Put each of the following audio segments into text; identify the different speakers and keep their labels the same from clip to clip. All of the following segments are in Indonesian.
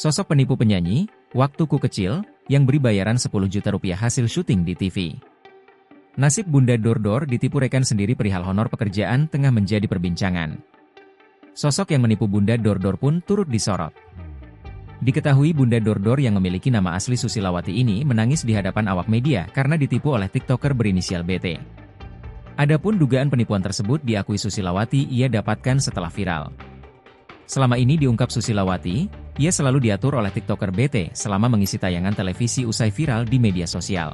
Speaker 1: Sosok penipu penyanyi, Waktuku Kecil, yang beri bayaran 10 juta rupiah hasil syuting di TV. Nasib Bunda Dordor ditipu rekan sendiri perihal honor pekerjaan tengah menjadi perbincangan. Sosok yang menipu Bunda Dordor pun turut disorot. Diketahui Bunda Dordor yang memiliki nama asli Susilawati ini menangis di hadapan awak media karena ditipu oleh TikToker berinisial BT. Adapun dugaan penipuan tersebut diakui Susilawati ia dapatkan setelah viral. Selama ini diungkap Susilawati, ia selalu diatur oleh TikToker BT selama mengisi tayangan televisi usai viral di media sosial.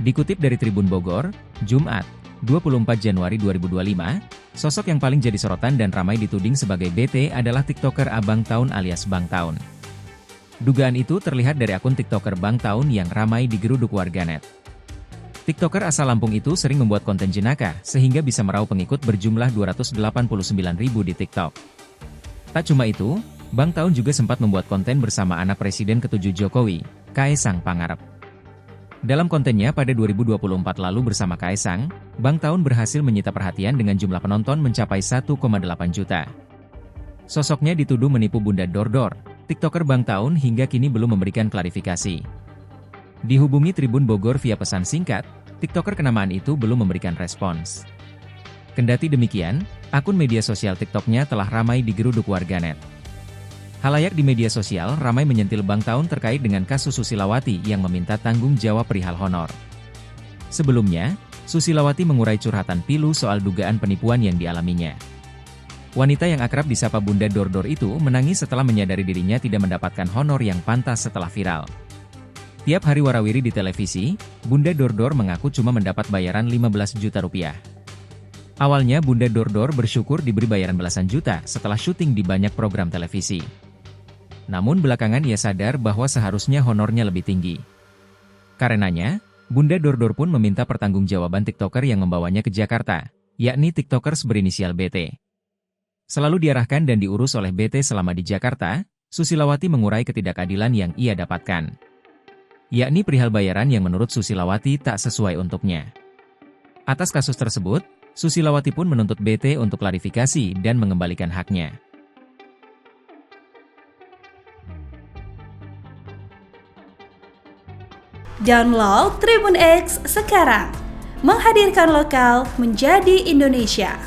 Speaker 1: Dikutip dari Tribun Bogor, Jumat, 24 Januari 2025, sosok yang paling jadi sorotan dan ramai dituding sebagai BT adalah TikToker Abang Taun alias Bang Taun. Dugaan itu terlihat dari akun TikToker Bang Taun yang ramai digeruduk warganet. TikToker asal Lampung itu sering membuat konten jenaka sehingga bisa meraup pengikut berjumlah 289.000 di TikTok. Tak cuma itu, Bang Taun juga sempat membuat konten bersama anak Presiden ke-7 Jokowi, Kaesang Pangarep. Dalam kontennya pada 2024 lalu bersama Kaesang, Bang Taun berhasil menyita perhatian dengan jumlah penonton mencapai 1,8 juta. Sosoknya dituduh menipu Bunda Dordor. TikToker Bang Taun hingga kini belum memberikan klarifikasi. Dihubungi Tribun Bogor via pesan singkat, TikToker kenamaan itu belum memberikan respons. Kendati demikian, akun media sosial TikToknya telah ramai digeruduk warganet. Halayak di media sosial ramai menyentil Bang Taun terkait dengan kasus Susilawati yang meminta tanggung jawab perihal honor. Sebelumnya, Susilawati mengurai curhatan pilu soal dugaan penipuan yang dialaminya. Wanita yang akrab disapa Bunda Dordor itu menangis setelah menyadari dirinya tidak mendapatkan honor yang pantas setelah viral. Tiap hari warawiri di televisi, Bunda Dordor mengaku cuma mendapat bayaran 15 juta rupiah. Awalnya Bunda Dordor bersyukur diberi bayaran belasan juta setelah syuting di banyak program televisi. Namun belakangan ia sadar bahwa seharusnya honornya lebih tinggi. Karenanya, Bunda Dordor pun meminta pertanggungjawaban TikToker yang membawanya ke Jakarta, yakni TikTokers berinisial BT. Selalu diarahkan dan diurus oleh BT selama di Jakarta, Susilawati mengurai ketidakadilan yang ia dapatkan. Yakni perihal bayaran yang menurut Susilawati tak sesuai untuknya. Atas kasus tersebut, Susilawati pun menuntut BT untuk klarifikasi dan mengembalikan haknya.
Speaker 2: Download Tribun X sekarang, menghadirkan lokal menjadi Indonesia.